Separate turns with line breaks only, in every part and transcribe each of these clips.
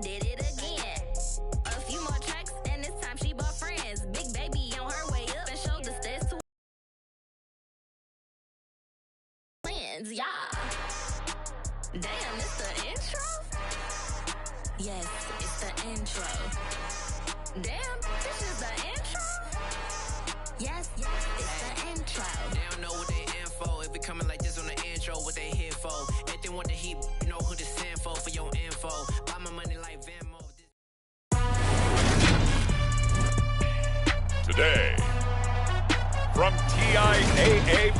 did it again. A few more tracks, and this time she bought friends. Big baby on her way up and showed the stairs to plans, yeah. Damn, it's the intro? Yes, it's the intro. Damn, this is the intro? Yes, it's the intro.
They don't know what they in for. If it coming like this on the intro, what they here for? If they want the heat, you know who to send for your info. Buy my money like Venmo.
Today, from TIAA.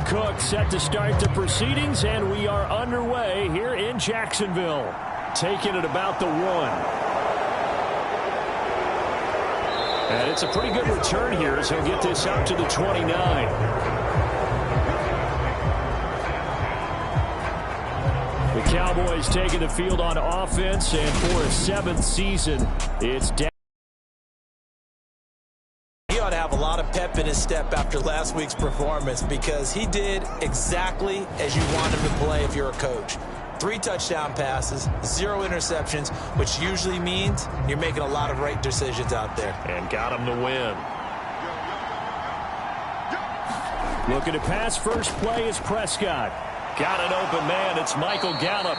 Cook set to start the proceedings, and we are underway here in Jacksonville. Taking it about the 1. And it's a pretty good return here as he'll get this up to the 29. The Cowboys taking the field on offense, and for a 7th season, it's down.
To have a lot of pep in his step after last week's performance because he did exactly as you want him to play if you're a coach. 3 touchdown passes, 0 interceptions, which usually means you're making a lot of right decisions out there.
And got him the win. Looking to pass, first play is Prescott. Got an open man, it's Michael Gallup.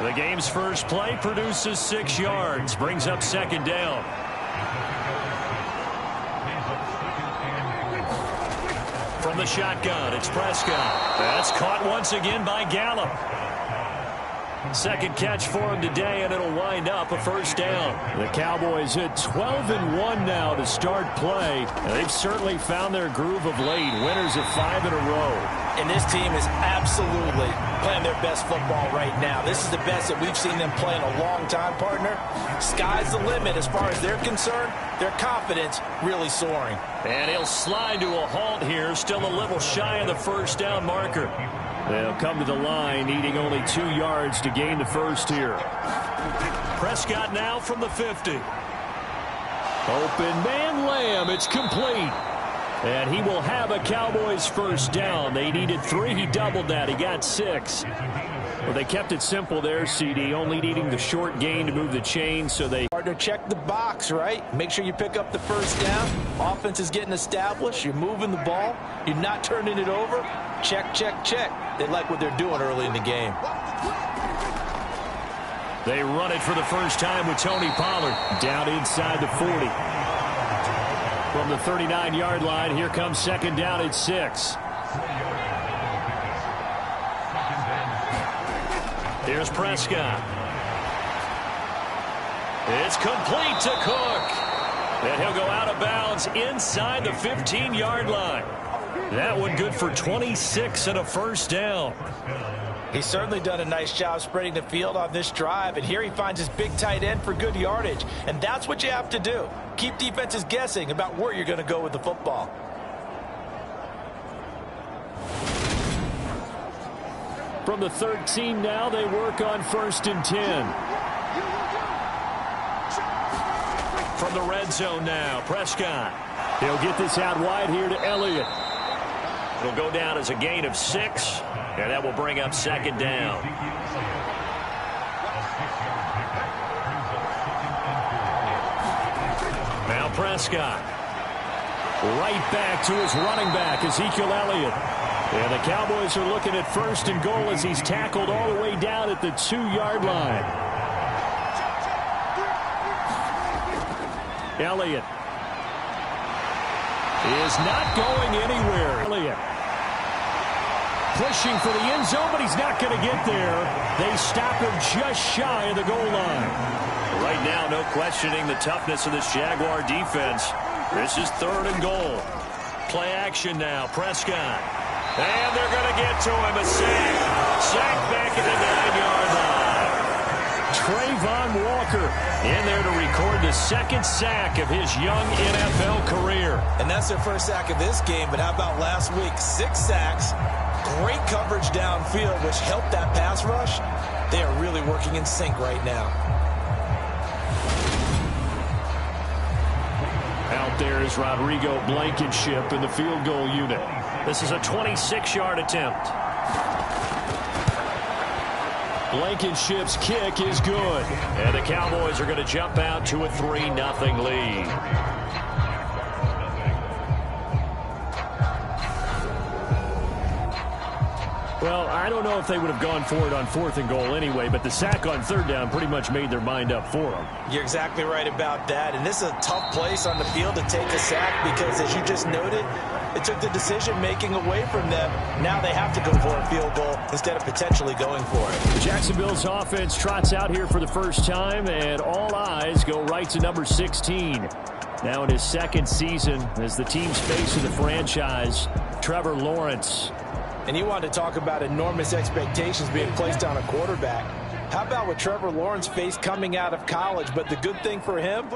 The game's first play produces 6 yards, brings up 2nd down. From the shotgun, it's Prescott. That's caught once again by Gallup. 2nd catch for him today, and it'll wind up a 1st down. The Cowboys at 12-1 now to start play. And they've certainly found their groove of late. Winners of 5 in a row.
And this team is absolutely playing their best football right now. This is the best that we've seen them play in a long time, partner. Sky's the limit as far as they're concerned. Their confidence really soaring.
And he'll slide to a halt here, still a little shy of the 1st down marker. They'll come to the line, needing only 2 yards to gain the 1st here. Prescott now from the 50. Open man, Lamb, it's complete. And he will have a Cowboys 1st down. They needed 3, he doubled that, he got 6. Well, they kept it simple there, CD, only needing the short gain to move the chain, so they...
Partner, check the box, right? Make sure you pick up the 1st down. Offense is getting established. You're moving the ball. You're not turning it over. Check, check, check. They like what they're doing early in the game.
They run it for the first time with Tony Pollard down inside the 40. From the 39-yard line, here comes 2nd down at 6. Here's Prescott. It's complete to Cook. And he'll go out of bounds inside the 15-yard line. That one good for 26 and a 1st down.
He's certainly done a nice job spreading the field on this drive, and here he finds his big tight end for good yardage. And that's what you have to do. Keep defenses guessing about where you're going to go with the football.
From the 13 now, they work on 1st and 10. From the red zone now, Prescott. He'll get this out wide here to Elliott. It'll go down as a gain of 6, and that will bring up 2nd down. Now Prescott. Right back to his running back, Ezekiel Elliott. And the Cowboys are looking at 1st and goal as he's tackled all the way down at the 2-yard line. Elliott is not going anywhere. Elliott pushing for the end zone, but he's not going to get there. They stop him just shy of the goal line. Right now, no questioning the toughness of this Jaguar defense. This is 3rd and goal. Play action now, Prescott. And they're going to get to him. A sack. Sack back at the 9-yard line. Trayvon Walker in there to record the 2nd sack of his young NFL career.
And that's their 1st sack of this game, but how about last week? 6 sacks. coverage downfield, which helped that pass rush. They are really working in sync right now.
Out there is Rodrigo Blankenship in the field goal unit. This is a 26-yard attempt. Blankenship's kick is good. And the Cowboys are going to jump out to a 3-0 lead. Well, I don't know if they would have gone for it on 4th and goal anyway, but the sack on 3rd down pretty much made their mind up for them.
You're exactly right about that. And this is a tough place on the field to take a sack because, as you just noted, it took the decision-making away from them. Now they have to go for a field goal instead of potentially going for it.
Jacksonville's offense trots out here for the first time, and all eyes go right to number 16. Now in his 2nd season as the team's face of the franchise, Trevor Lawrence.
And you want to talk about enormous expectations being placed on a quarterback. How about what Trevor Lawrence faced coming out of college? But the good thing for him,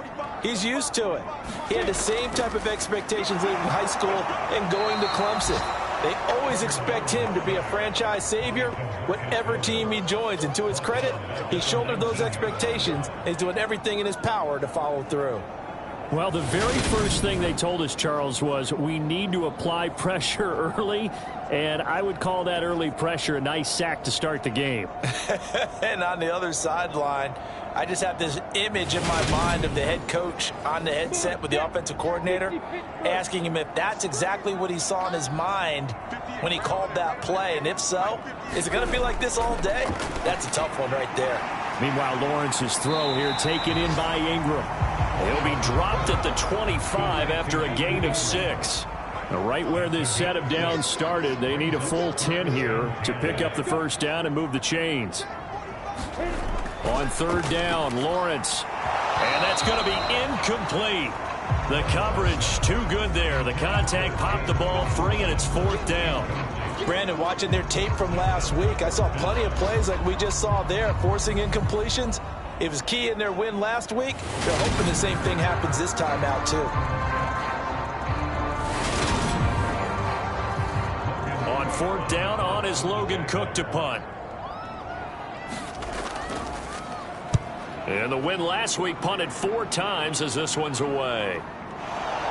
he's used to it. He had the same type of expectations leaving high school and going to Clemson. They always expect him to be a franchise savior, whatever team he joins. And to his credit, he shouldered those expectations and is doing everything in his power to follow through.
Well, the very first thing they told us, Charles, was we need to apply pressure early, and I would call that early pressure a nice sack to start the game.
And on the other sideline, I just have this image in my mind of the head coach on the headset with the offensive coordinator asking him if that's exactly what he saw in his mind when he called that play. And if so, is it going to be like this all day? That's a tough one right there.
Meanwhile, Lawrence's throw here taken in by Ingram. He'll be dropped at the 25 after a gain of 6. Right where this set of downs started, they need a full 10 here to pick up the first down and move the chains. On 3rd down, Lawrence. And that's going to be incomplete. The coverage too good there. The contact popped the ball free, and it's 4th down.
Brandon, watching their tape from last week, I saw plenty of plays like we just saw there, forcing incompletions. It was key in their win last week. They're hoping the same thing happens this time out, too.
On 4th down, on is Logan Cook to punt. And the win last week punted 4 times as this one's away.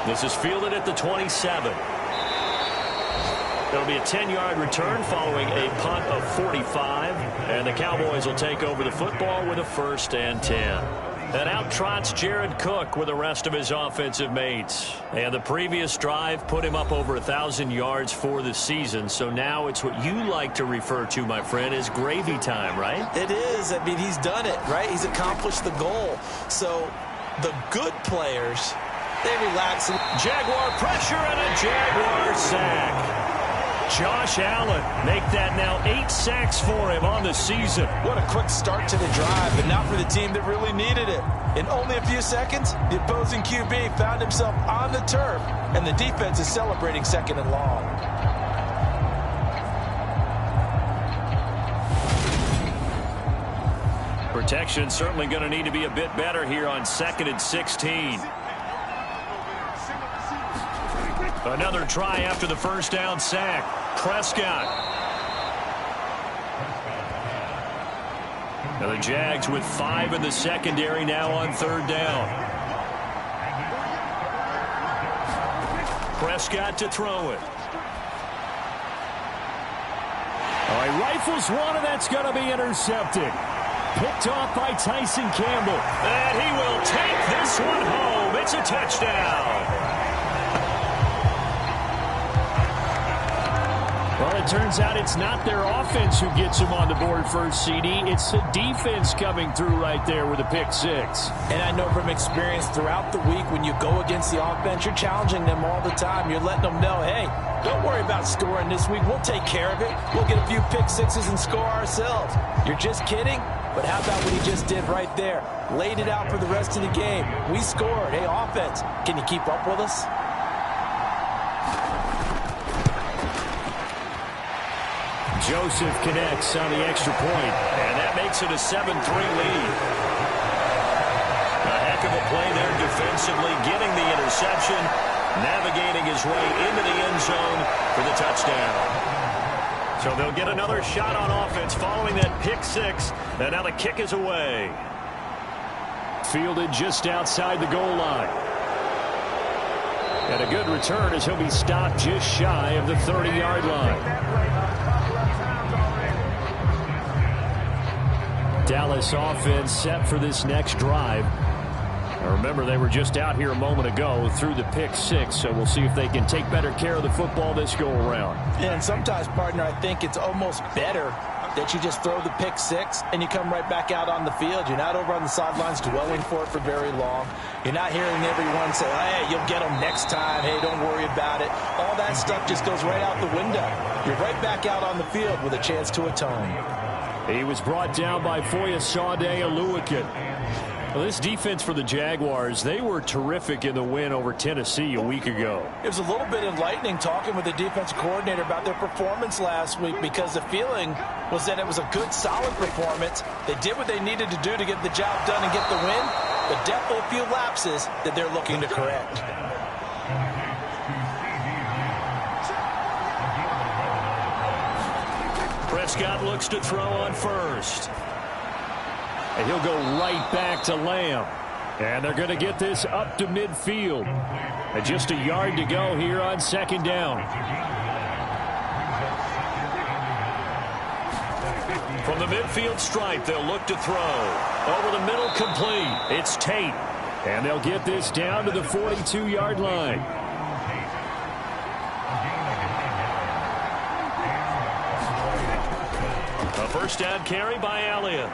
This is fielded at the 27. It'll be a 10-yard return following a punt of 45. And the Cowboys will take over the football with a 1st and 10. And out trots Jared Cook with the rest of his offensive mates. And the previous drive put him up over 1,000 yards for the season. So now it's what you like to refer to, my friend, as gravy time, right?
It is. I mean, he's done it, right? He's accomplished the goal. So the good players, they relax.
Jaguar pressure and a Jaguar sack. Josh Allen make that now 8 sacks for him on the season.
What a quick start to the drive, but not for the team that really needed it. In only a few seconds, the opposing QB found himself on the turf, and the defense is celebrating 2nd and long.
Protection certainly going to need to be a bit better here on 2nd and 16. Another try after the 1st down sack. Prescott. Now the Jags with 5 in the secondary now on 3rd down. Prescott to throw it. All right, rifles one, and that's going to be intercepted. Picked off by Tyson Campbell. And he will take this one home. It's a touchdown. Well, it turns out it's not their offense who gets them on the board first, CD. It's the defense coming through right there with a pick 6.
And I know from experience throughout the week when you go against the offense, you're challenging them all the time. You're letting them know, hey, don't worry about scoring this week. We'll take care of it. We'll get a few pick 6s and score ourselves. You're just kidding? But how about what he just did right there? Laid it out for the rest of the game. We scored. Hey, offense, can you keep up with us?
Joseph connects on the extra point, and that makes it a 7-3 lead. A heck of a play there defensively, getting the interception, navigating his way into the end zone for the touchdown. So they'll get another shot on offense following that pick six. And now the kick is away. Fielded just outside the goal line. And a good return as he'll be stopped just shy of the 30-yard line. Dallas offense set for this next drive. Now remember, they were just out here a moment ago through the pick six, so we'll see if they can take better care of the football this go-around.
And sometimes, partner, I think it's almost better that you just throw the pick six and you come right back out on the field. You're not over on the sidelines dwelling for it for very long. You're not hearing everyone say, hey, you'll get them next time. Hey, don't worry about it. All that stuff just goes right out the window. You're right back out on the field with a chance to atone.
He was brought down by Foyesade Aluakin. Well, this defense for the Jaguars, they were terrific in the win over Tennessee a week ago.
It was a little bit enlightening talking with the defensive coordinator about their performance last week, because the feeling was that it was a good, solid performance. They did what they needed to do to get the job done and get the win, but definitely a few lapses that they're looking to correct.
Prescott looks to throw on first. And he'll go right back to Lamb. And they're going to get this up to midfield. And just a yard to go here on second down. From the midfield stripe, they'll look to throw. Over the middle, complete. It's Tate. And they'll get this down to the 42-yard line. A first down carry by Elliott.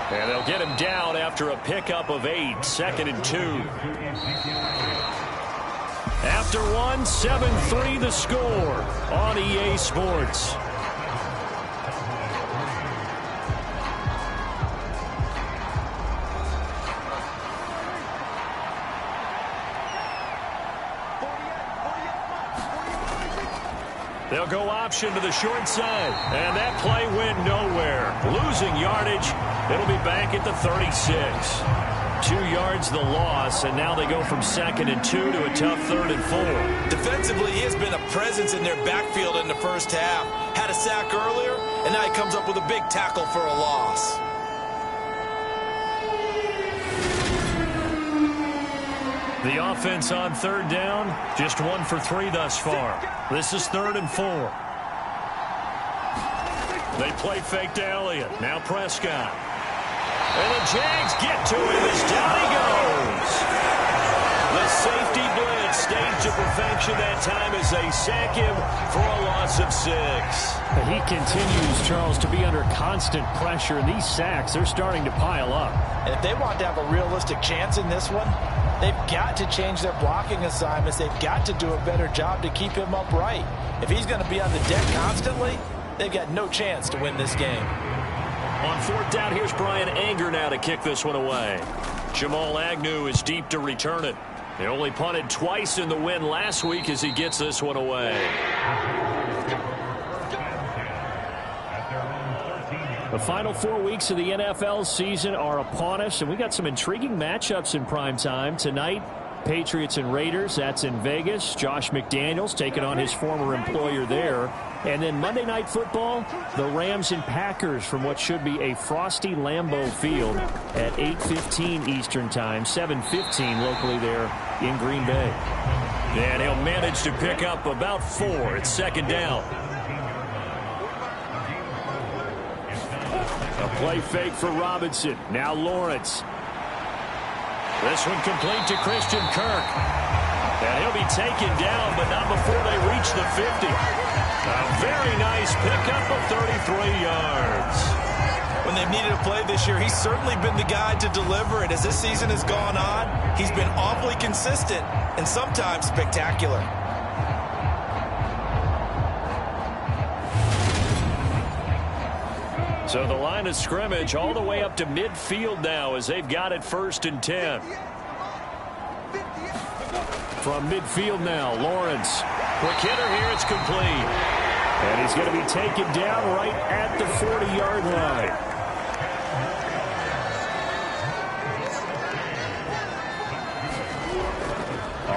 And they'll get him down after a pickup of 8, 2nd and 2. After one, 7-3 the score on EA Sports. They'll go option to the short side, and that play went nowhere. Losing yardage. It'll be back at the 36. 2 yards the loss, and now they go from 2nd and 2 to a tough 3rd and 4.
Defensively, he has been a presence in their backfield in the first half. Had a sack earlier, and now he comes up with a big tackle for a loss.
The offense on 3rd down, just 1 for 3 thus far. This is 3rd and 4. They play fake to Elliott. Now Prescott. And the Jags get to him as down he goes. The safety blitz staged to perfection that time as they sack him for a loss of 6. He continues, Charles, to be under constant pressure. And these sacks, they're starting to pile up.
And if they want to have a realistic chance in this one, they've got to change their blocking assignments. They've got to do a better job to keep him upright. If he's going to be on the deck constantly, they've got no chance to win this game.
On 4th down, here's Brian Anger now to kick this one away. Jamal Agnew is deep to return it. They only punted twice in the win last week as he gets this one away. The final 4 weeks of the NFL season are upon us, and we got some intriguing matchups in prime time tonight. Patriots and Raiders, that's in Vegas. Josh McDaniels taking on his former employer there. And then Monday Night Football, the Rams and Packers from what should be a frosty Lambeau Field at 8:15 Eastern Time, 7:15 locally there in Green Bay. And he'll manage to pick up about 4. It's 2nd down. A play fake for Robinson. Now Lawrence. This one complete to Christian Kirk. And he'll be taken down, but not before they reach the 50. A very nice pickup of 33 yards.
When they've needed a play this year, he's certainly been the guy to deliver it. As this season has gone on, he's been awfully consistent and sometimes spectacular.
So the line of scrimmage all the way up to midfield now as they've got it 1st and 10. From midfield now, Lawrence. Quick hitter here, it's complete. And he's going to be taken down right at the 40-yard line.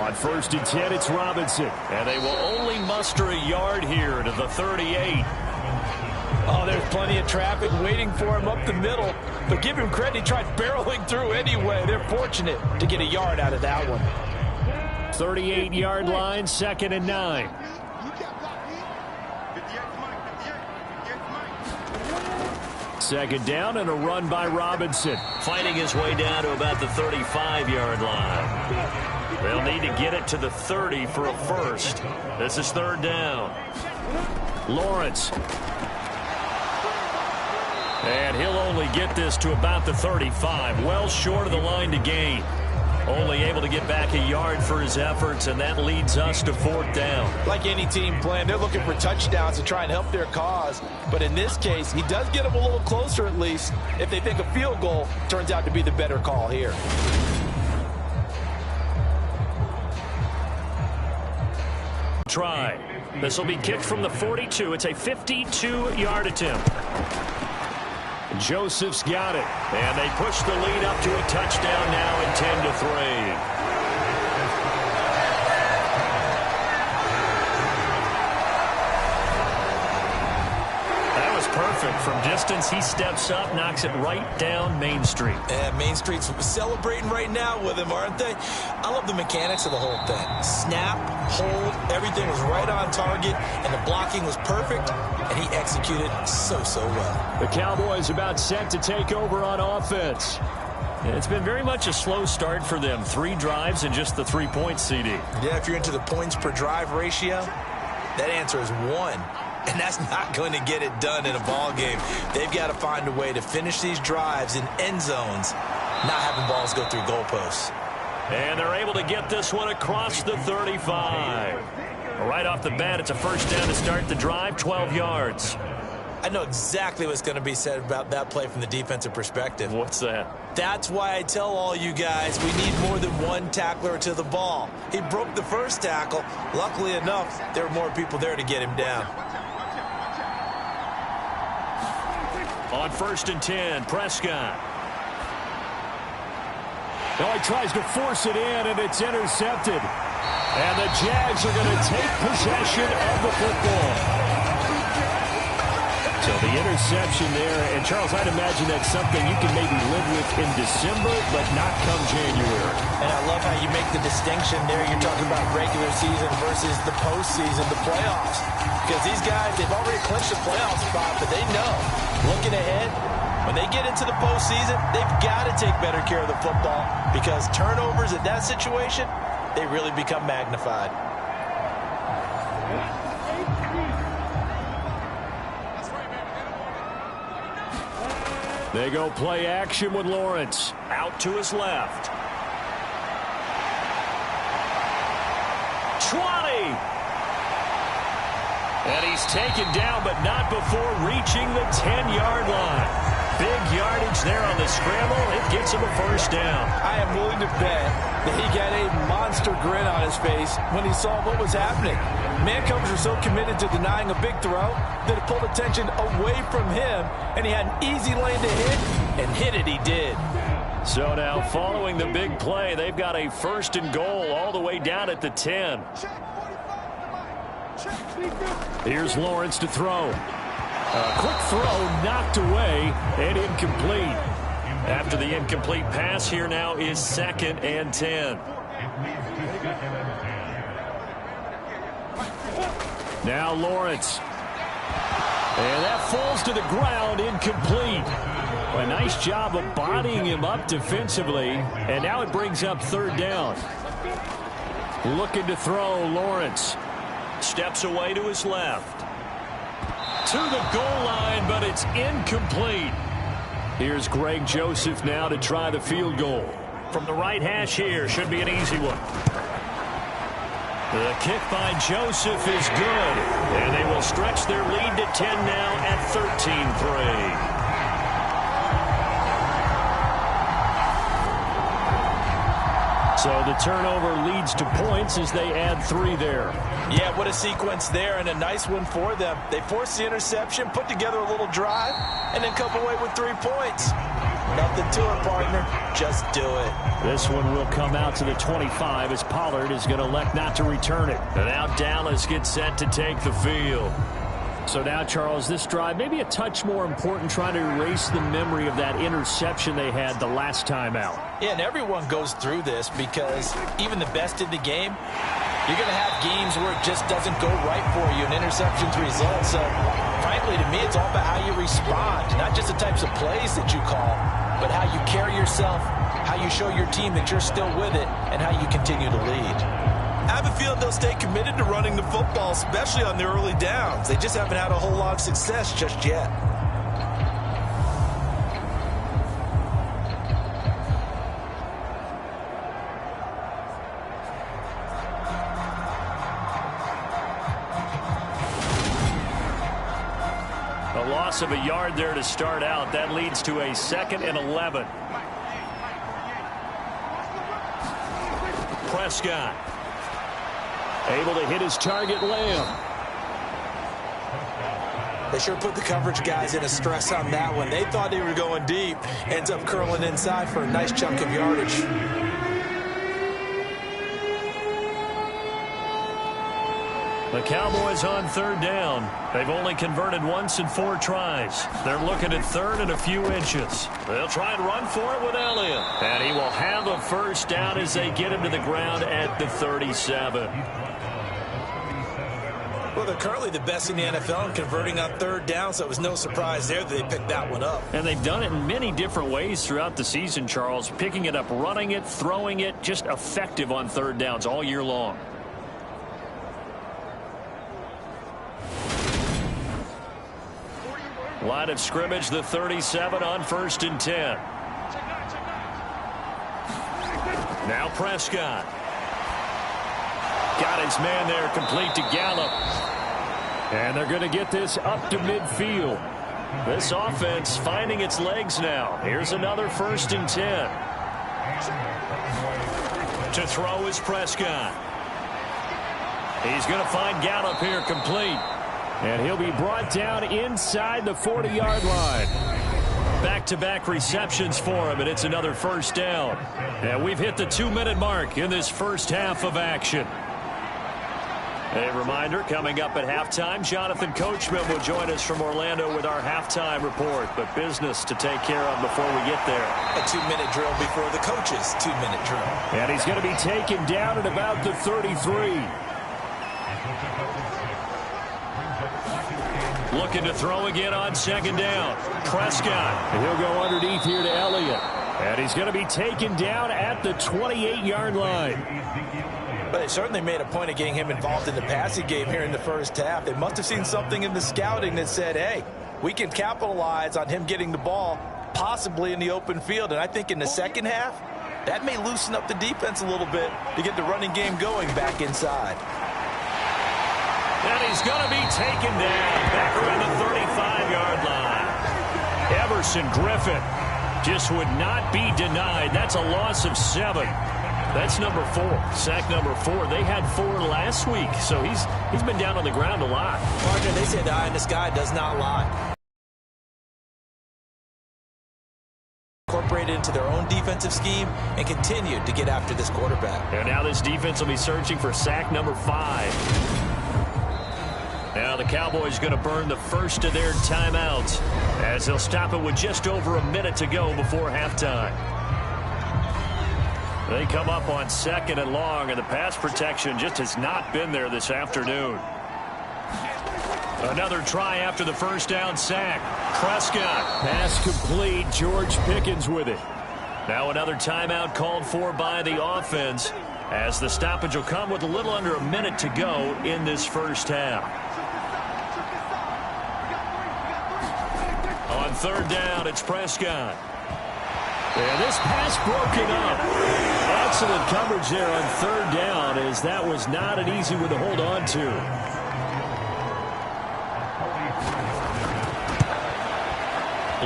On 1st and 10, it's Robinson. And they will only muster a yard here to the 38.
Oh, there's plenty of traffic waiting for him up the middle. But give him credit, he tried barreling through anyway. They're fortunate to get a yard out of that one.
38-yard line, 2nd and 9. Second down and a run by Robinson. Fighting his way down to about the 35-yard line. They'll need to get it to the 30 for a first. This is 3rd down. Lawrence. And he'll only get this to about the 35. Well short of the line to gain. Only able to get back a yard for his efforts, and that leads us to 4th down.
Like any team playing, they're looking for touchdowns to try and help their cause. But in this case, he does get them a little closer at least if they think a field goal turns out to be the better call here.
Try. This will be kicked from the 42. It's a 52-yard attempt. Joseph's got it. And they push the lead up to a touchdown now at 10-3. Perfect. From distance, he steps up, knocks it right down Main Street.
And Main Street's celebrating right now with him, aren't they? I love the mechanics of the whole thing. Snap, hold, everything was right on target, and the blocking was perfect, and he executed so well.
The Cowboys about set to take over on offense. It's been very much a slow start for them. 3 drives and just the 3 points, CD.
Yeah, if you're into the points per drive ratio, that answer is 1. And that's not going to get it done in a ball game. They've got to find a way to finish these drives in end zones, not having balls go through goalposts.
And they're able to get this one across the 35. Right off the bat, it's a first down to start the drive, 12 yards.
I know exactly what's going to be said about that play from the defensive perspective.
What's that?
That's why I tell all you guys we need more than one tackler to the ball. He broke the first tackle. Luckily enough, there were more people there to get him down.
On 1st and 10, Prescott. Now he tries to force it in, and it's intercepted. And the Jags are going to take possession of the football. So the interception there, and Charles, I'd imagine that's something you can maybe live with in December, but not come January.
And I love how you make the distinction there. You're talking about regular season versus the postseason, the playoffs. Because these guys, they've already clinched a playoff spot, but they know, looking ahead, when they get into the postseason, they've got to take better care of the football because turnovers in that situation, they really become magnified.
They go play action with Lawrence. Out to his left. 20. And he's taken down, but not before reaching the 10-yard line. Big yardage there on the scramble. It gets him a first down.
I am willing to bet that he got a monster grin on his face when he saw what was happening. Mancovers are so committed to denying a big throw that it pulled attention away from him, and he had an easy lane to hit, and hit it he did.
So now, following the big play, they've got a 1st and goal all the way down at the 10. Here's Lawrence to throw. A quick throw knocked away and incomplete. After the incomplete pass, here now is 2nd and 10. Now Lawrence. And that falls to the ground, incomplete. A nice job of bodying him up defensively. And now it brings up 3rd down. Looking to throw, Lawrence. Steps away to his left. To the goal line, but it's incomplete. Here's Greg Joseph now to try the field goal. From the right hash here, should be an easy one. The kick by Joseph is good. And they will stretch their lead to 10 now at 13-3. So the turnover leads to points as they add 3 there.
Yeah, what a sequence there, and a nice one for them. They forced the interception, put together a little drive, and then come away with 3 points. Nothing to it, partner. Just do it.
This one will come out to the 25 as Pollard is going to elect not to return it. And now Dallas gets set to take the field. So now, Charles, this drive maybe a touch more important, trying to erase the memory of that interception they had the last time out.
Yeah, and everyone goes through this because even the best in the game, you're going to have games where it just doesn't go right for you, and interceptions result. So, frankly, to me, it's all about how you respond, not just the types of plays that you call, but how you carry yourself, how you show your team that you're still with it, and how you continue to lead. I have a feeling they'll stay committed to running the football, especially on their early downs. They just haven't had a whole lot of success just yet.
A loss of a yard there to start out. That leads to a 2nd and 11. Prescott able to hit his target, Lamb.
They sure put the coverage guys in a stress on that one. They thought they were going deep. Ends up curling inside for a nice chunk of yardage.
The Cowboys on 3rd down. They've only converted once in 4 tries. They're looking at 3rd and a few inches. They'll try and run for it with Elliott. And he will have a 1st down as they get him to the ground at the 37.
Well, they're currently the best in the NFL in converting on 3rd down, so it was no surprise there that they picked that one up.
And they've done it in many different ways throughout the season, Charles. Picking it up, running it, throwing it, just effective on 3rd downs all year long. Line of scrimmage, the 37 on 1st and 10. Now Prescott. Got his man there, complete to Gallup. And they're going to get this up to midfield. This offense finding its legs now. Here's another 1st and 10. To throw is Prescott. He's going to find Gallup here, complete. And he'll be brought down inside the 40-yard line. Back-to-back receptions for him, and it's another 1st down. And we've hit the 2-minute mark in this first half of action. A reminder, coming up at halftime, Jonathan Coachman will join us from Orlando with our halftime report. But business to take care of before we get there.
A 2-minute drill before the coach's 2-minute drill.
And he's going to be taken down at about the 33. Looking to throw again on 2nd down. Prescott. And he'll go underneath here to Elliott. And he's going to be taken down at the 28-yard line.
But they certainly made a point of getting him involved in the passing game here in the first half. They must have seen something in the scouting that said, hey, we can capitalize on him getting the ball possibly in the open field. And I think in the second half, that may loosen up the defense a little bit to get the running game going back inside.
And he's going to be taken down back around the 35-yard line. Everson Griffin just would not be denied. That's a loss of 7. That's number 4, sack number 4. They had 4 last week, so he's been down on the ground a lot.
Partner, they say the eye in the sky does not lie. Incorporated into their own defensive scheme and continued to get after this quarterback.
And now this defense will be searching for sack number 5. Now the Cowboys going to burn the first of their timeouts as they'll stop it with just over a minute to go before halftime. They come up on 2nd and long, and the pass protection just has not been there this afternoon. Another try after the 1st down sack. Prescott. Pass complete. George Pickens with it. Now another timeout called for by the offense as the stoppage will come with a little under a minute to go in this first half. On 3rd down, it's Prescott. And this pass broken up. Excellent coverage there on 3rd down, as that was not an easy one to hold on to.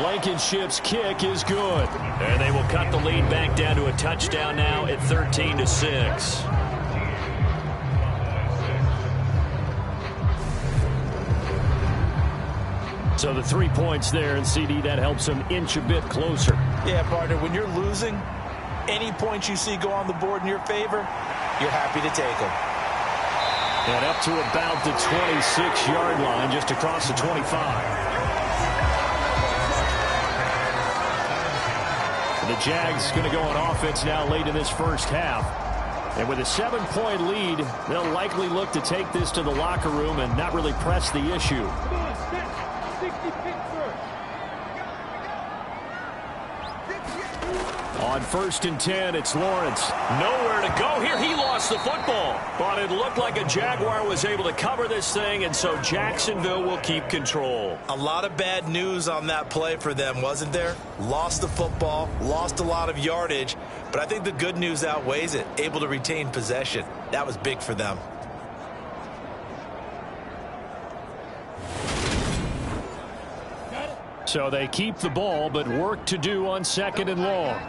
Blankenship's kick is good. And they will cut the lead back down to a touchdown now at 13-6. So the 3 points there, and CD, that helps them inch a bit closer.
Yeah, partner, when you're losing, any points you see go on the board in your favor, you're happy to take them.
And up to about the 26-yard line, just across the 25. The Jags going to go on offense now late in this first half. And with a 7-point lead, they'll likely look to take this to the locker room and not really press the issue. On 1st and 10, it's Lawrence. Nowhere to go here. He lost the football. But it looked like a Jaguar was able to cover this thing, and so Jacksonville will keep control.
A lot of bad news on that play for them, wasn't there? Lost the football, lost a lot of yardage, but I think the good news outweighs it. Able to retain possession. That was big for them.
So they keep the ball, but work to do on 2nd and long.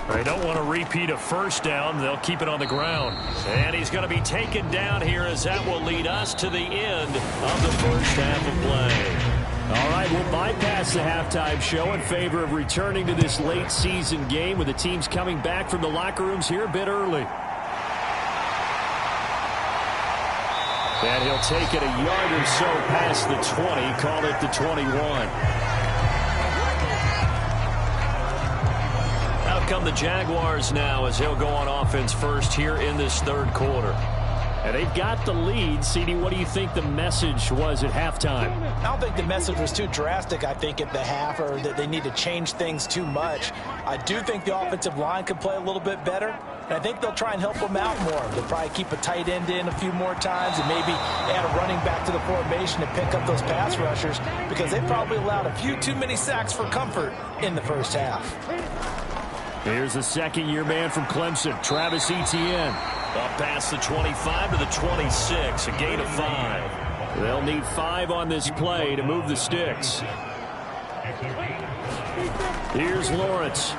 They don't want to repeat a first down. They'll keep it on the ground. And he's going to be taken down here, as that will lead us to the end of the first half of play. All right, we'll bypass the halftime show in favor of returning to this late season game with the teams coming back from the locker rooms here a bit early. And he'll take it a yard or so past the 20, call it the 21. Out come the Jaguars now as he'll go on offense first here in this third quarter. And they've got the lead. CD, what do you think the message was at halftime?
I don't think the message was too drastic, I think, at the half, or that they need to change things too much. I do think the offensive line could play a little bit better, and I think they'll try and help them out more. They'll probably keep a tight end in a few more times and maybe add a running back to the formation to pick up those pass rushers, because they probably allowed a few too many sacks for comfort in the first half.
Here's the second-year man from Clemson, Travis Etienne. Up past the 25 to the 26, a gain of 5. They'll need 5 on this play to move the sticks. Here's Lawrence.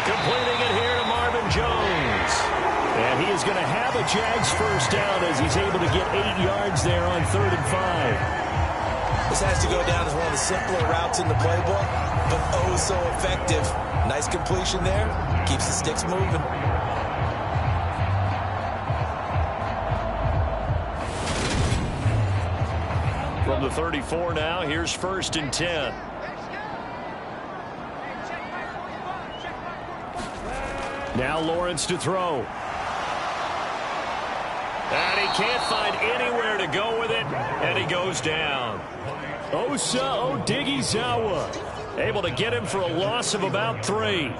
Completing it here to Marvin Jones. And he is going to have a Jags first down as he's able to get 8 yards there on 3rd and 5.
This has to go down as one of the simpler routes in the playbook, but oh so effective. Nice completion there. Keeps the sticks moving.
From the 34 now, here's 1st and 10. Now Lawrence to throw. And he can't find anywhere to go with it, and he goes down. Osa Odighizuwa able to get him for a loss of about 3.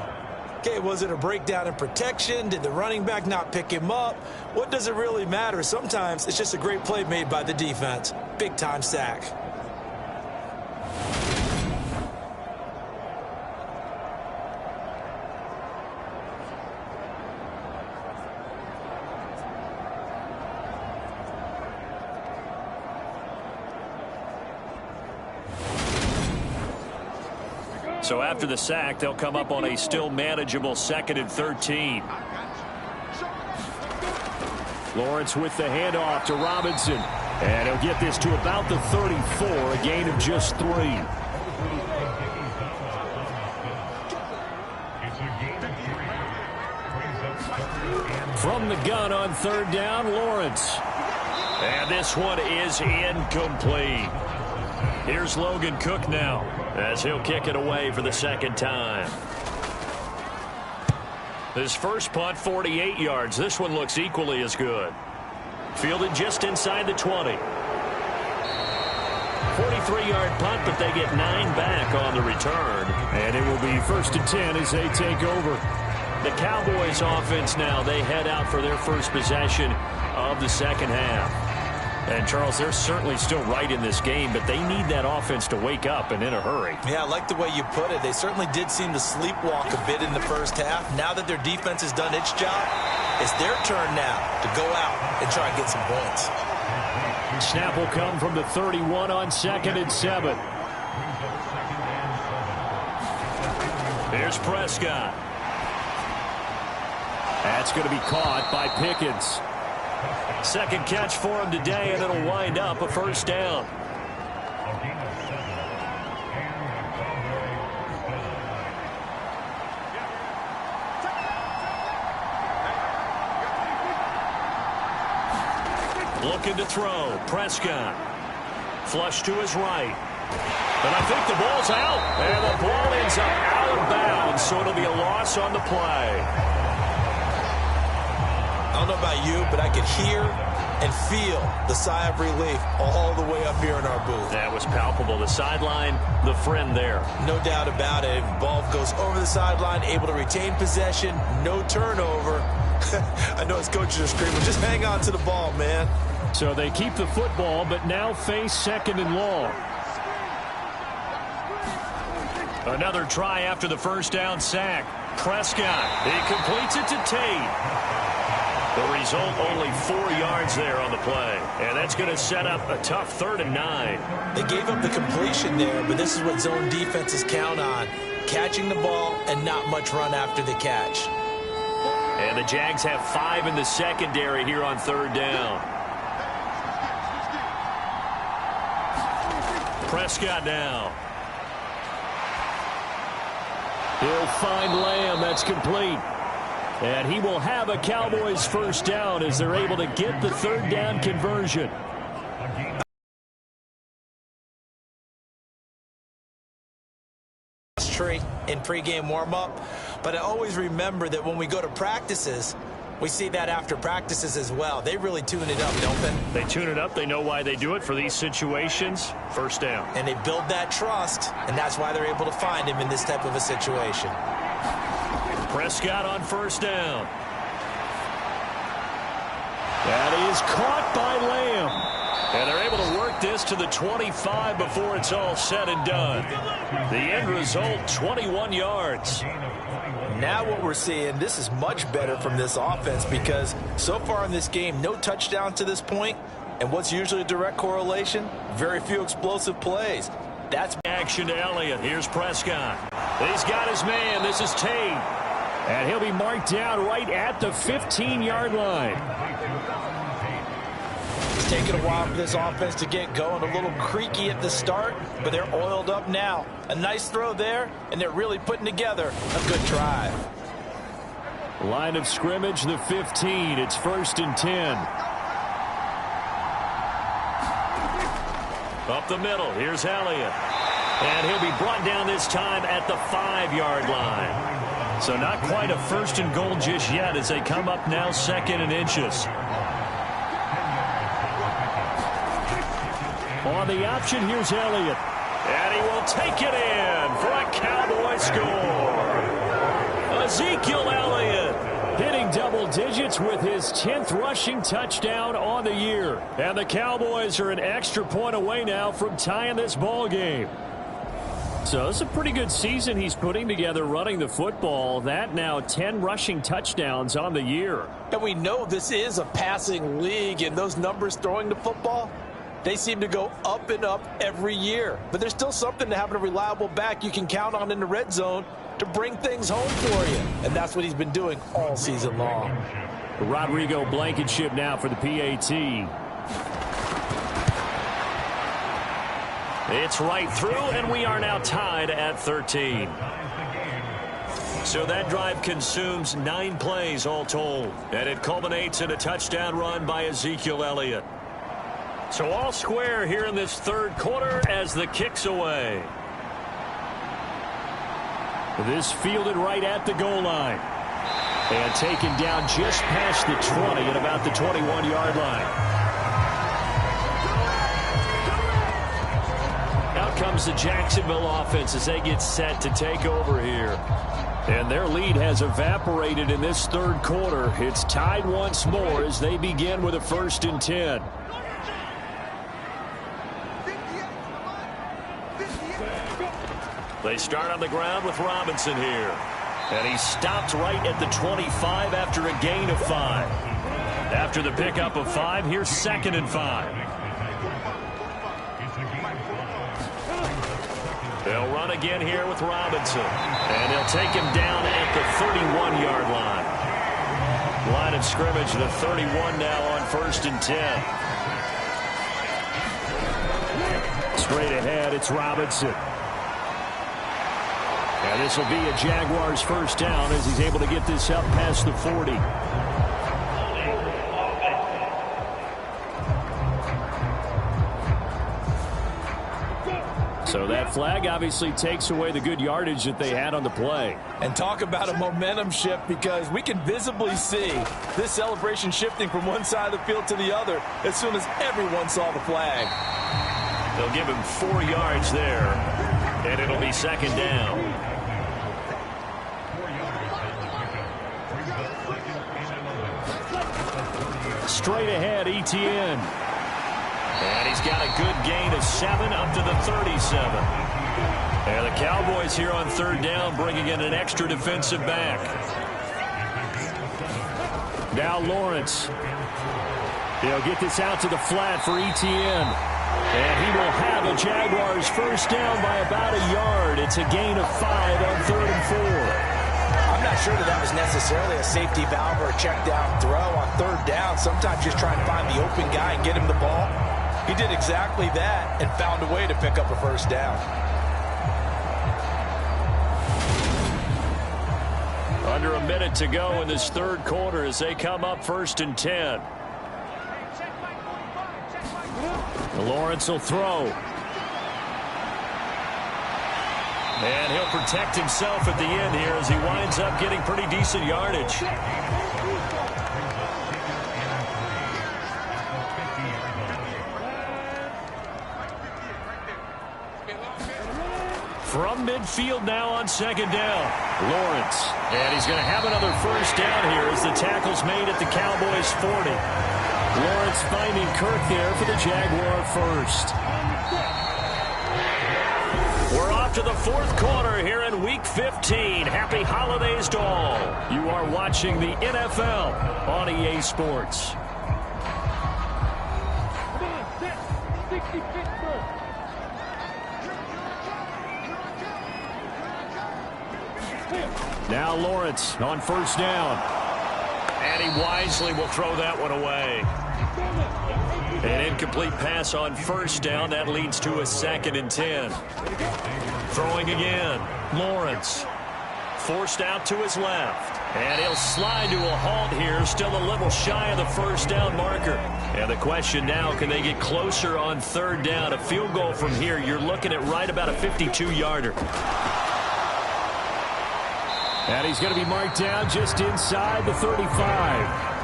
Okay, was it a breakdown in protection? Did the running back not pick him up? What does it really matter? Sometimes it's just a great play made by the defense. Big-time sack.
So after the sack, they'll come up on a still manageable 2nd and 13. Lawrence with the handoff to Robinson. And he'll get this to about the 34, a gain of just 3. From the gun on 3rd down, Lawrence. And this one is incomplete. Here's Logan Cook now, as he'll kick it away for the 2nd time. His first punt, 48 yards. This one looks equally as good. Fielded just inside the 20. 43-yard punt, but they get 9 back on the return. And it will be 1st and 10 as they take over. The Cowboys offense now, they head out for their first possession of the second half. And, Charles, they're certainly still right in this game, but they need that offense to wake up and in a hurry.
Yeah, I like the way you put it. They certainly did seem to sleepwalk a bit in the first half. Now that their defense has done its job, it's their turn now to go out and try and get some points.
Snap will come from the 31 on 2nd and 7. Here's Prescott. That's going to be caught by Pickens. Second catch for him today, and it'll wind up a first down. Looking to throw. Prescott. Flush to his right. And I think the ball's out. And the ball ends up out of bounds, so it'll be a loss on the play.
I don't know about you, but I could hear and feel the sigh of relief all the way up here in our booth.
That was palpable. The sideline, the friend there.
No doubt about it. Ball goes over the sideline, able to retain possession, no turnover. I know his coaches are screaming, just hang on to the ball, man.
So they keep the football, but now face 2nd and long. Another try after the first down sack. Prescott, he completes it to Tate. The result, only 4 yards there on the play. And that's going to set up a tough 3rd and 9.
They gave up the completion there, but this is what zone defenses count on. Catching the ball and not much run after the catch.
And the Jags have 5 in the secondary here on 3rd down. Prescott now. He'll find Lamb. That's complete. And he will have a Cowboys first down as they're able to get the 3rd down conversion.
Tree in pregame warm-up, but I always remember that when we go to practices, we see that after practices as well. They really tune it up, don't they?
They tune it up. They know why they do it for these situations. First down.
And they build that trust, and that's why they're able to find him in this type of a situation.
Prescott on first down. That is caught by Lamb. And they're able to work this to the 25 before it's all said and done. The end result, 21 yards.
Now what we're seeing, this is much better from this offense because so far in this game, no touchdown to this point. And what's usually a direct correlation? Very few explosive plays. That's
action to Elliott. Here's Prescott. He's got his man. This is Tate. And he'll be marked down right at the 15-yard line.
It's taken a while for this offense to get going. A little creaky at the start, but they're oiled up now. A nice throw there, and they're really putting together a good drive.
Line of scrimmage, the 15. It's 1st and 10. Up the middle. Here's Elliott. And he'll be brought down this time at the 5-yard line. So not quite a 1st and goal just yet as they come up now 2nd and inches. On the option, here's Elliott. And he will take it in for a Cowboy score. Ezekiel Elliott hitting double digits with his 10th rushing touchdown on the year. And the Cowboys are an extra point away now from tying this ball game. So it's a pretty good season he's putting together running the football. That now 10 rushing touchdowns on the year.
And we know this is a passing league, and those numbers throwing the football, they seem to go up and up every year. But there's still something to having a reliable back you can count on in the red zone to bring things home for you. And that's what he's been doing all season long.
Rodrigo Blankenship now for the PAT. It's right through, and we are now tied at 13. So that drive consumes 9 plays all told. And it culminates in a touchdown run by Ezekiel Elliott. So all square here in this 3rd quarter as the kick's away. This fielded right at the goal line. And taken down just past the 20 at about the 21-yard line. Out comes the Jacksonville offense as they get set to take over here. And their lead has evaporated in this 3rd quarter. It's tied once more as they begin with a 1st and 10. They start on the ground with Robinson here. And he stopped right at the 25 after a gain of 5. After the pickup of 5, here's 2nd and 5. They'll run again here with Robinson. And they'll take him down at the 31-yard line. Line of scrimmage, the 31 now on 1st and 10. Straight ahead, it's Robinson. And this will be a Jaguars first down as he's able to get this up past the 40. So that flag obviously takes away the good yardage that they had on the play.
And talk about a momentum shift, because we can visibly see this celebration shifting from one side of the field to the other as soon as everyone saw the flag.
They'll give him 4 yards there, and it'll be second down. Straight ahead, Etienne. And he's got a good gain of 7 up to the 37. And the Cowboys here on third down bringing in an extra defensive back. Now Lawrence. He'll get this out to the flat for Etienne. And he will have a Jaguars first down by about a yard. It's a gain of 5 on 3rd and 4.
I'm not sure that was necessarily a safety valve or a check down throw on third down. Sometimes just try and find the open guy and get him the ball. He did exactly that and found a way to pick up a first down.
Under a minute to go in this third quarter as they come up 1st and 10. Lawrence will throw. And he'll protect himself at the end here as he winds up getting pretty decent yardage. From midfield now on second down, Lawrence. And he's going to have another first down here as the tackle's made at the Cowboys 40. Lawrence finding Kirk there for the Jaguar first. We're off to the fourth quarter here in Week 15. Happy holidays to all. You are watching the NFL on EA Sports. Now Lawrence on first down. And he wisely will throw that one away. An incomplete pass on first down. That leads to a 2nd and 10. Throwing again. Lawrence. Forced out to his left. And he'll slide to a halt here. Still a little shy of the first down marker. And the question now, can they get closer on third down? A field goal from here, you're looking at right about a 52-yarder. And he's going to be marked down just inside the 35.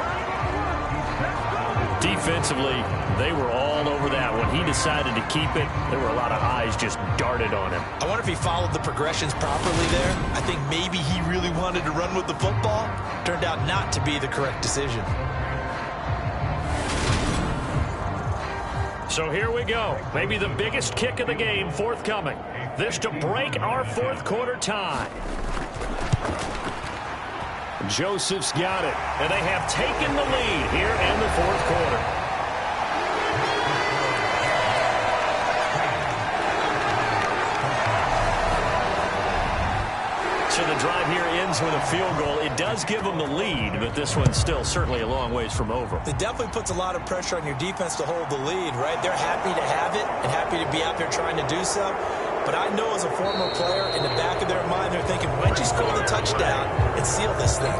Defensively, they were all over that. When he decided to keep it, there were a lot of eyes just darted on him.
I wonder if he followed the progressions properly there. I think maybe he really wanted to run with the football. Turned out not to be the correct decision.
So here we go. Maybe the biggest kick of the game forthcoming. This to break our fourth quarter tie. Joseph's got it, and they have taken the lead here in the fourth quarter. So the drive here ends with a field goal. It does give them the lead, but this one's still certainly a long ways from over.
It definitely puts a lot of pressure on your defense to hold the lead, right? They're happy to have it and happy to be out there trying to do so. But I know as a former player, in the back of their mind, they're thinking, why don't you score the touchdown and seal this thing?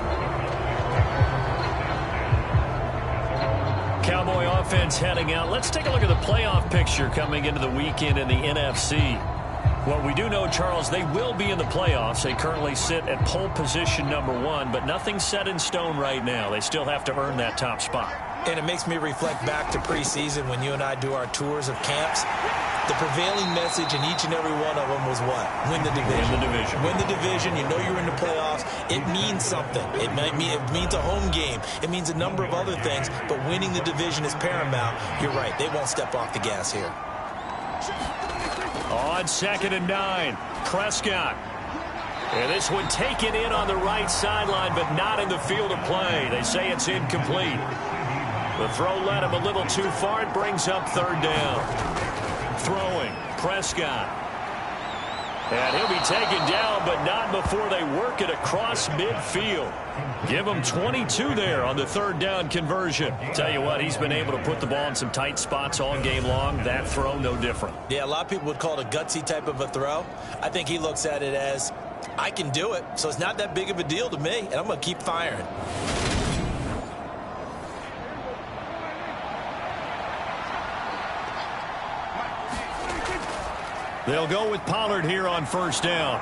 Cowboy offense heading out. Let's take a look at the playoff picture coming into the weekend in the NFC. Well, we do know, Charles, they will be in the playoffs. They currently sit at pole position number 1, but nothing's set in stone right now. They still have to earn that top spot.
And it makes me reflect back to preseason when you and I do our tours of camps. The prevailing message in each and every one of them was what? Win the division.
Win the division.
Win the division. You know you're in the playoffs. It means something. It means a home game. It means a number of other things, but winning the division is paramount. You're right. They won't step off the gas here.
On 2nd and 9, Prescott. And this one taken in on the right sideline, but not in the field of play. They say it's incomplete. The throw led him a little too far. It brings up third down. Throwing, Prescott. And he'll be taken down, but not before they work it across midfield. Give him 22 there on the third down conversion. Tell you what, he's been able to put the ball in some tight spots all game long. That throw, no different.
Yeah, a lot of people would call it a gutsy type of a throw. I think he looks at it as, I can do it, so it's not that big of a deal to me, and I'm going to keep firing.
They'll go with Pollard here on first down.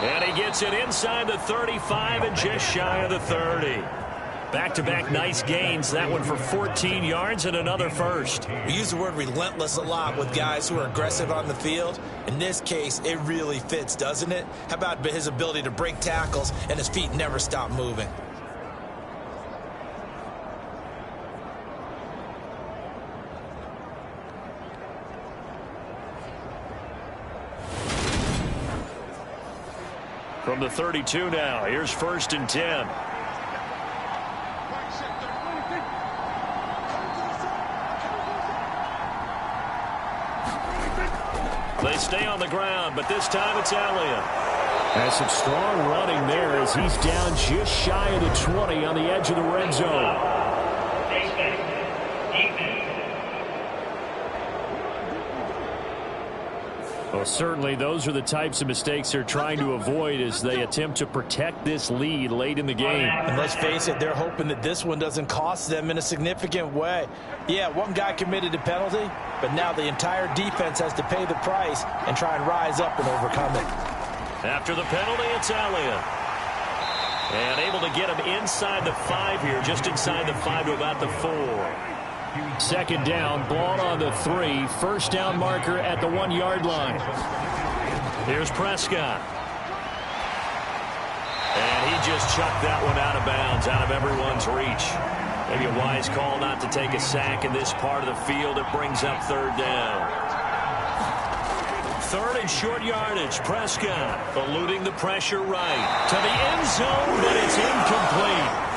And he gets it inside the 35 and just shy of the 30. Back-to-back nice gains. That one for 14 yards and another first.
We use the word relentless a lot with guys who are aggressive on the field. In this case, it really fits, doesn't it? How about his ability to break tackles and his feet never stop moving?
From the 32 now, here's 1st and 10. They stay on the ground, but this time it's Elliott.
Has some strong running there as he's down just shy of the 20 on the edge of the red zone. Well, certainly those are the types of mistakes they're trying to avoid as they attempt to protect this lead late in the game.
And let's face it, they're hoping that this one doesn't cost them in a significant way. Yeah, one guy committed a penalty, but now the entire defense has to pay the price and try and rise up and overcome it.
After the penalty, it's Elliott. And able to get him inside the 5 here, just inside the 5 to about the 4.
Second down, ball on the 3. First down marker at the 1-yard line.
Here's Prescott. And he just chucked that one out of bounds, out of everyone's reach. Maybe a wise call not to take a sack in this part of the field. It brings up 3rd down. 3rd and short yardage. Prescott eluding the pressure right to the end zone, but it's incomplete.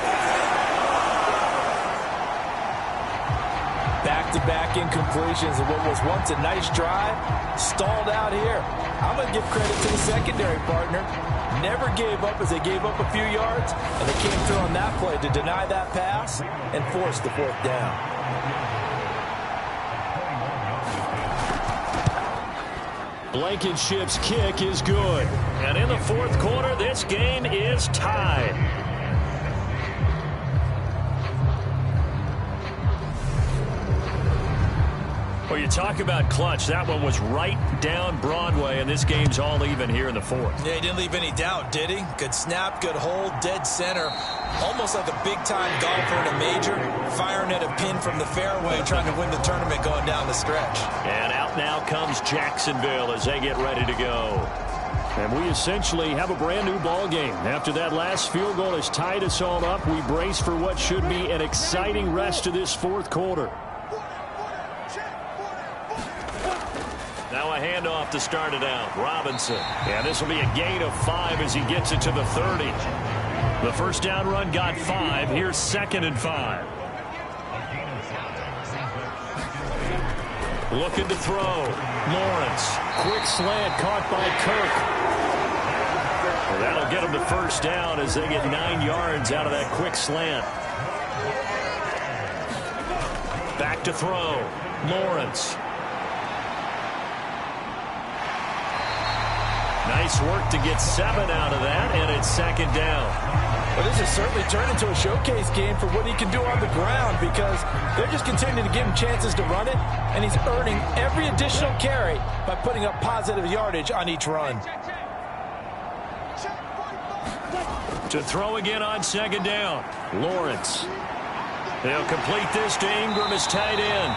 Back-to-back incompletions of what was once a nice drive, stalled out here. I'm going to give credit to the secondary partner. Never gave up as they gave up a few yards, and they came through on that play to deny that pass and force the 4th down.
Blankenship's kick is good.
And in the 4th quarter, this game is tied. Well, you talk about clutch. That one was right down Broadway, and this game's all even here in the 4th.
Yeah, he didn't leave any doubt, did he? Good snap, good hold, dead center. Almost like a big-time golfer in a major, firing at a pin from the fairway, trying to win the tournament going down the stretch.
And out now comes Jacksonville as they get ready to go.
And we essentially have a brand-new ball game. After that last field goal has tied us all up, we brace for what should be an exciting rest of this 4th quarter.
Now a handoff to start it out. Robinson. And this will be a gain of 5 as he gets it to the 30. The first down run got 5. Here's 2nd and 5. Looking to throw. Lawrence.
Quick slant caught by Kirk.
Well, that'll get him the first down as they get 9 yards out of that quick slant. Back to throw. Lawrence. Nice work to get 7 out of that, and it's 2nd down.
Well, this has certainly turned into a showcase game for what he can do on the ground because they're just continuing to give him chances to run it, and he's earning every additional carry by putting up positive yardage on each run.
To throw again on 2nd down. Lawrence. They'll complete this to Ingram as tight end.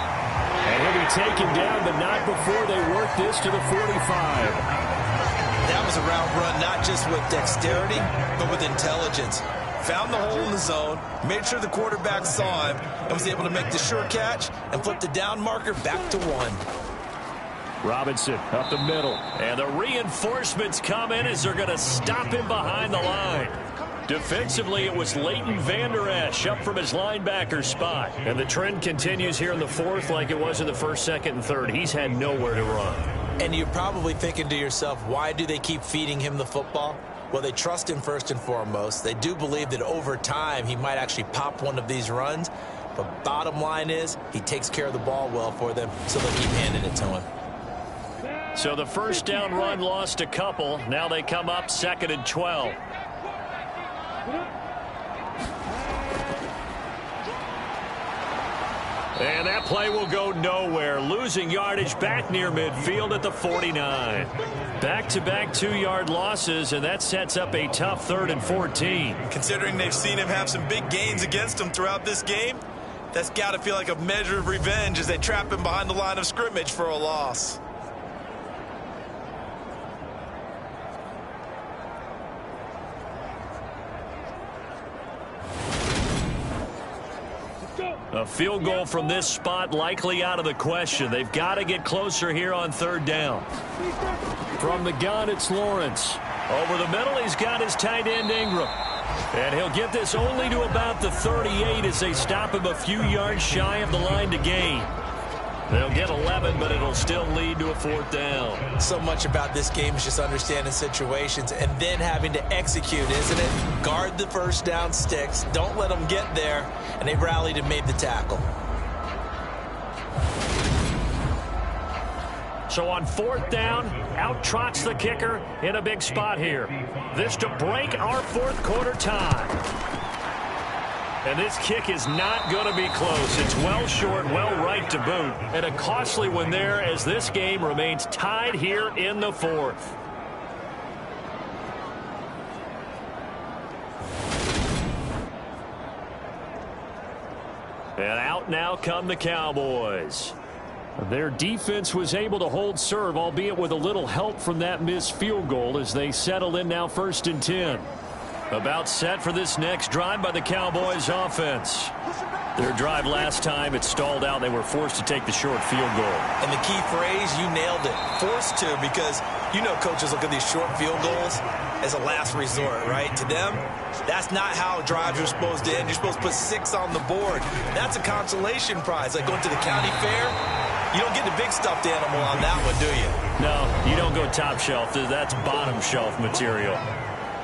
And he'll be taken down, but not before they work this to the 45.
That was a route run not just with dexterity, but with intelligence. Found the hole in the zone, made sure the quarterback saw him, and was able to make the sure catch and flip the down marker back to 1.
Robinson up the middle.
And the reinforcements come in as they're going to stop him behind the line. Defensively, it was Leighton Vander Esch up from his linebacker spot. And the trend continues here in the 4th like it was in the 1st, 2nd, and 3rd. He's had nowhere to run.
And you're probably thinking to yourself, why do they keep feeding him the football? Well, they trust him first and foremost. They do believe that over time he might actually pop one of these runs. But bottom line is he takes care of the ball well for them, so they'll keep handing it to him.
So the first down run lost a couple. Now they come up 2nd and 12.
And that play will go nowhere, losing yardage back near midfield at the 49. Back-to-back 2-yard losses, and that sets up a tough 3rd and 14.
Considering they've seen him have some big gains against him throughout this game, that's got to feel like a measure of revenge as they trap him behind the line of scrimmage for a loss.
A field goal from this spot likely out of the question. They've got to get closer here on 3rd down. From the gun, it's Lawrence. Over the middle, he's got his tight end Ingram. And he'll get this only to about the 38 as they stop him a few yards shy of the line to gain. They'll get 11, but it'll still lead to a 4th down.
So much about this game is just understanding situations and then having to execute, isn't it? Guard the first down sticks. Don't let them get there. And they rallied and made the tackle.
So on 4th down, out trots the kicker in a big spot here. This to break our 4th quarter tie. And this kick is not going to be close. It's well short, well right to boot. And a costly one there as this game remains tied here in the 4th. And out now come the Cowboys. Their defense was able to hold serve, albeit with a little help from that missed field goal as they settle in now 1st and 10. About set for this next drive by the Cowboys offense. Their drive last time, it stalled out. They were forced to take the short field goal.
And the key phrase, you nailed it. Forced to, because you know coaches look at these short field goals as a last resort, right? To them, that's not how drives are supposed to end. You're supposed to put 6 on the board. That's a consolation prize. Like going to the county fair, you don't get the big stuffed animal on that one, do you?
No, you don't go top shelf. That's bottom shelf material.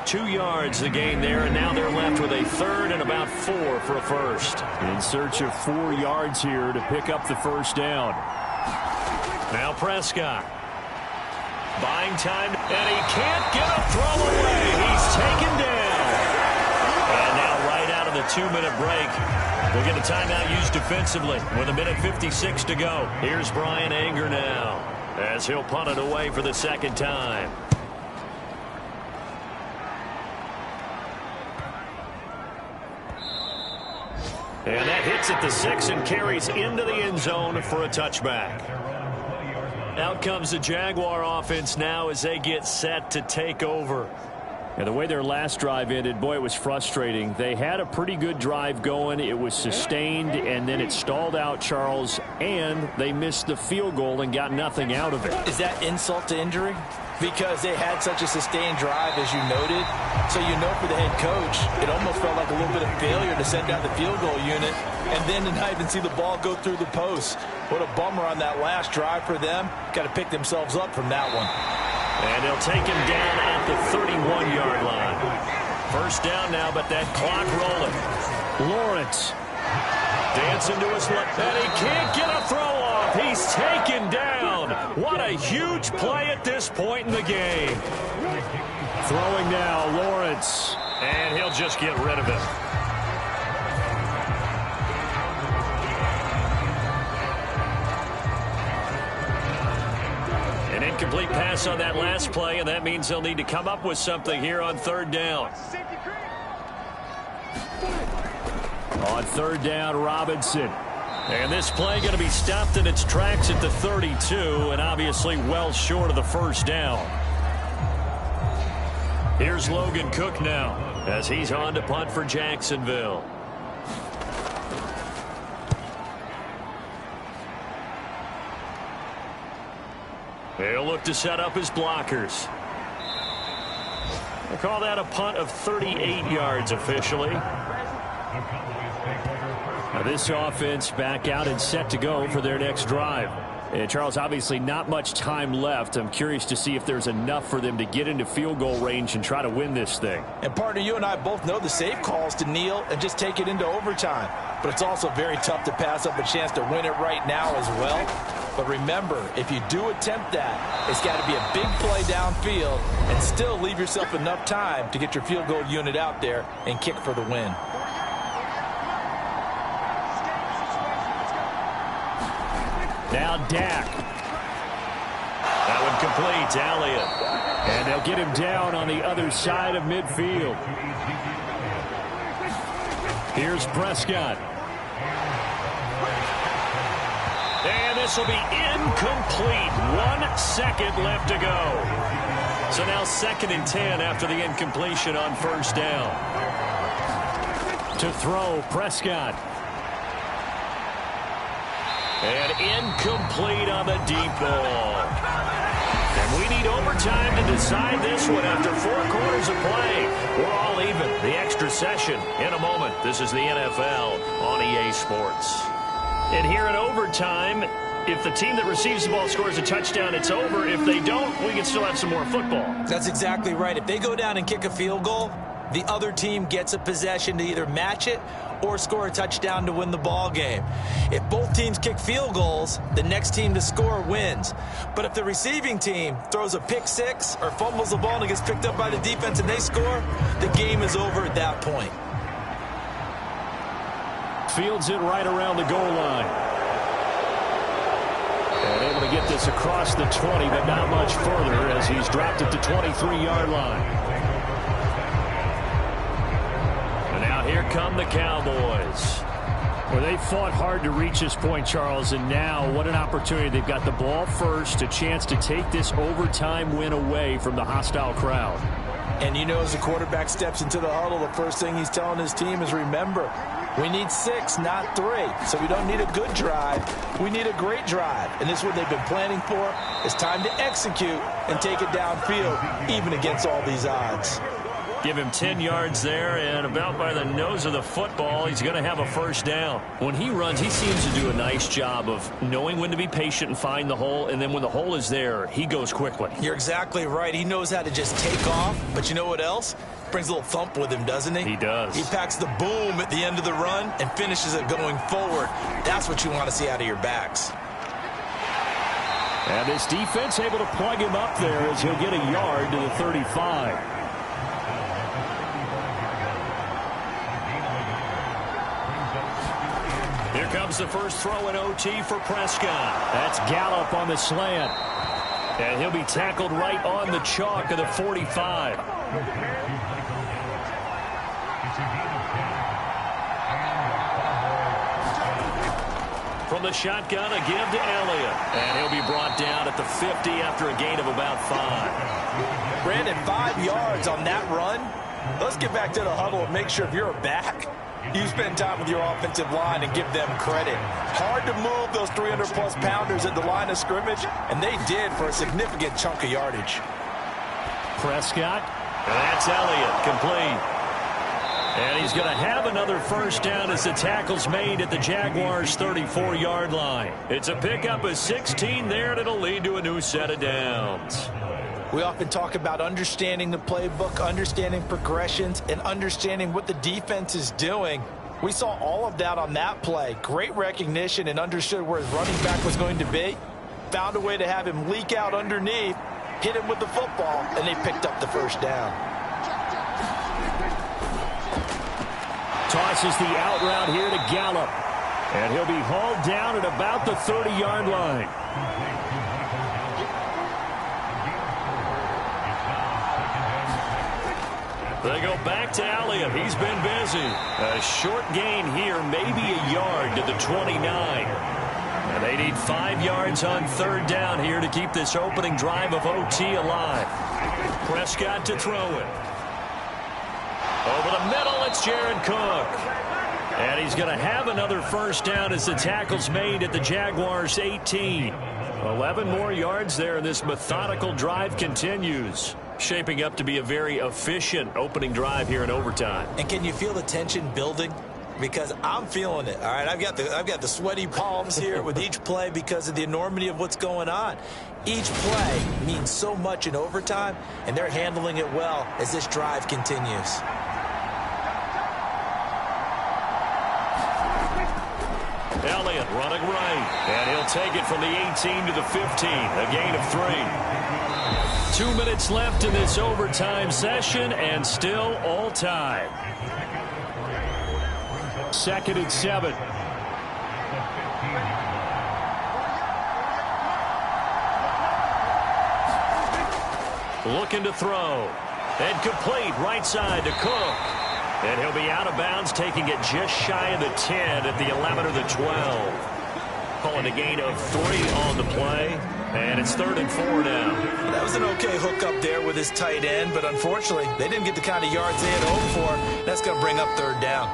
2 yards the gain there, and now they're left with a 3rd and about 4 for a first. In search of 4 yards here to pick up the first down. Now Prescott. Buying time, and he can't get a throw away. He's taken down. And now right out of the 2-minute break, we'll get a timeout used defensively with 1:56 to go. Here's Brian Anger now as he'll punt it away for the 2nd time. And that hits at the 6 and carries into the end zone for a touchback. Out comes the Jaguar offense now as they get set to take over. And the way their last drive ended, boy, it was frustrating. They had a pretty good drive going. It was sustained, and then it stalled out, Charles, and they missed the field goal and got nothing out of it.
Is that insult to injury? Because they had such a sustained drive, as you noted. So you know for the head coach, it almost felt like a little bit of failure to send out the field goal unit and then to not even see the ball go through the post. What a bummer on that last drive for them. Got to pick themselves up from that one.
And they'll take him down at the 31-yard line. First down now, but that clock rolling. Lawrence dancing to his left, and he can't get a throw off. He's taken down. What a huge play at this point in the game. Throwing now, Lawrence, and he'll just get rid of it. An incomplete pass on that last play, and that means they'll need to come up with something here on 3rd down. On 3rd down, Robinson. And this play going to be stopped in its tracks at the 32, and obviously well short of the first down. Here's Logan Cook now as he's on to punt for Jacksonville. He'll look to set up his blockers. They call that a punt of 38 yards officially. Now this offense back out and set to go for their next drive. And Charles, obviously not much time left. I'm curious to see if there's enough for them to get into field goal range and try to win this thing.
And partner, you and I both know the safe calls to kneel and just take it into overtime. But it's also very tough to pass up a chance to win it right now as well. But remember, if you do attempt that, it's got to be a big play downfield and still leave yourself enough time to get your field goal unit out there and kick for the win.
Now Dak. That one complete to Elliott. And they'll get him down on the other side of midfield. Here's Prescott. And this will be incomplete. 1 second left to go. So now 2nd and 10 after the incompletion on first down. To throw, Prescott. And incomplete on the deep ball. And we need overtime to decide this one after 4 quarters of play. We're all even. The extra session in a moment. This is the NFL on EA Sports. And here in overtime, if the team that receives the ball scores a touchdown, it's over. If they don't, we can still have some more football.
That's exactly right. If they go down and kick a field goal, the other team gets a possession to either match it or score a touchdown to win the ball game. If both teams kick field goals, the next team to score wins. But if the receiving team throws a pick six or fumbles the ball and it gets picked up by the defense and they score, the game is over at that point.
Fields it right around the goal line. And able to get this across the 20, but not much further as he's dropped it to 23-yard line. And now here come the Cowboys. Well, they fought hard to reach this point, Charles, and now what an opportunity. They've got the ball first, a chance to take this overtime win away from the hostile crowd.
And you know, as the quarterback steps into the huddle, the first thing he's telling his team is, remember, we need 6, not 3. So we don't need a good drive. We need a great drive. And this is what they've been planning for. It's time to execute and take it downfield, even against all these odds.
Give him 10 yards there, and about by the nose of the football, he's going to have a first down. When he runs, he seems to do a nice job of knowing when to be patient and find the hole, and then when the hole is there, he goes quickly.
You're exactly right. He knows how to just take off, but you know what else? Brings a little thump with him, doesn't he?
He does.
He packs the boom at the end of the run and finishes it going forward. That's what you want to see out of your backs.
And this defense able to plug him up there as he'll get a yard to the 35. Here comes the first throw in OT for Prescott. That's Gallup on the slant. And he'll be tackled right on the chalk of the 45. From the shotgun, a give to Elliott. And he'll be brought down at the 50 after a gain of about 5.
Brandon, 5 yards on that run. Let's get back to the huddle and make sure if you're a back, you spend time with your offensive line and give them credit. Hard to move those 300-plus pounders at the line of scrimmage, and they did for a significant chunk of yardage.
Prescott, and that's Elliott, complete. And he's going to have another first down as the tackle's made at the Jaguars' 34-yard line. It's a pickup of 16 there, and it'll lead to a new set of downs.
We often talk about understanding the playbook, understanding progressions, and understanding what the defense is doing. We saw all of that on that play. Great recognition and understood where his running back was going to be. Found a way to have him leak out underneath, hit him with the football, and they picked up the first down.
Tosses the out route here to Gallup. And he'll be hauled down at about the 30-yard line. They go back to Elliott. He's been busy. A short gain here, maybe a yard to the 29. And they need 5 yards on third down here to keep this opening drive of OT alive. Prescott to throw it. Over the middle, it's Jared Cook. And he's going to have another first down as the tackle's made at the Jaguars' 18. 11 more yards there, and this methodical drive continues. Shaping up to be a very efficient opening drive here in overtime.
And can you feel the tension building? Because I'm feeling it. All right, I've got the sweaty palms here with each play because of the enormity of what's going on. Each play means so much in overtime, and they're handling it well as this drive continues.
Elliott running right, and he'll take it from the 18 to the 15, a gain of 3. 2 minutes left in this overtime session, and still all tied. 2nd and 7. looking to throw. And complete right side to Cook. And he'll be out of bounds, taking it just shy of the 10 at the 11 or the 12. Calling a gain of 3 on the play. And it's 3rd and 4 now.
That was an okay hookup there with his tight end, but unfortunately, they didn't get the kind of yards they had hoped for. That's going to bring up 3rd down.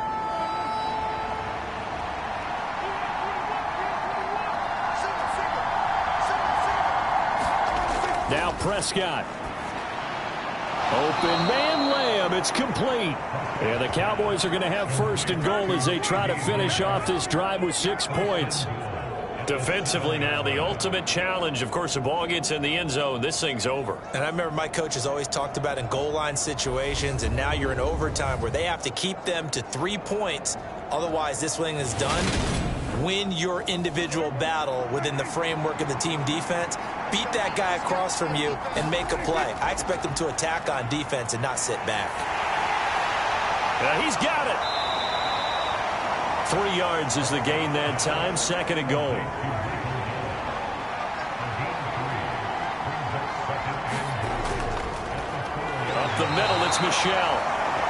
Now Prescott. Open man layup. It's complete. And the Cowboys are going to have 1st and goal as they try to finish off this drive with 6 points. Defensively now, the ultimate challenge. Of course, the ball gets in the end zone. This thing's over.
And I remember my coaches always talked about in goal line situations, and now you're in overtime where they have to keep them to 3 points. Otherwise, this thing is done. Win your individual battle within the framework of the team defense. Beat that guy across from you and make a play. I expect them to attack on defense and not sit back.
He's got it. 3 yards is the gain that time. 2nd and goal. Up the middle, it's Michelle.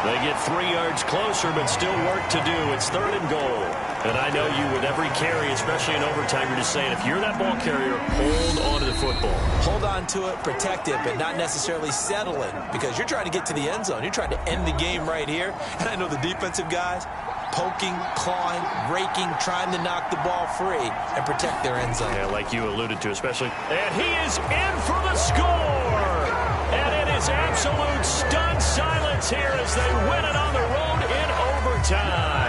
They get 3 yards closer, but still work to do. It's 3rd and goal. And I know you, with every carry, especially in overtime, you're just saying, if you're that ball carrier, hold on to the football.
Hold on to it, protect it, but not necessarily settle it, because you're trying to get to the end zone. You're trying to end the game right here. And I know the defensive guys, poking, clawing, raking, trying to knock the ball free and protect their end zone.
Yeah, like you alluded to, especially. And he is in for the score. And it is absolute stunned silence here as they win it on the road in overtime.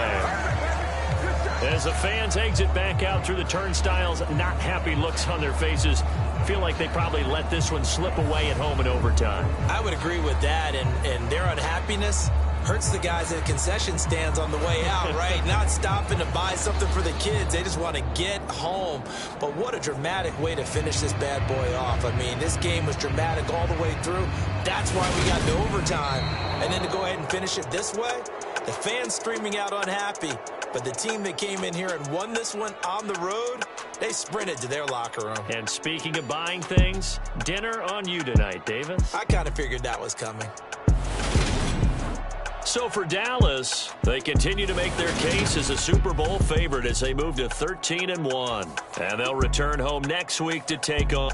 As the fans exit back out through the turnstiles, not happy looks on their faces. Feel like they probably let this one slip away at home in overtime.
I would agree with that, and their unhappiness hurts the guys at concession stands on the way out, right? Not stopping to buy something for the kids. They just want to get home. But what a dramatic way to finish this bad boy off. I mean, this game was dramatic all the way through. That's why we got to overtime. And then to go ahead and finish it this way, the fans streaming out unhappy. But the team that came in here and won this one on the road, they sprinted to their locker room.
And speaking of buying things, dinner on you tonight, Davis.
I kind of figured that was coming.
So for Dallas, they continue to make their case as a Super Bowl favorite as they move to 13-1. And they'll return home next week to take on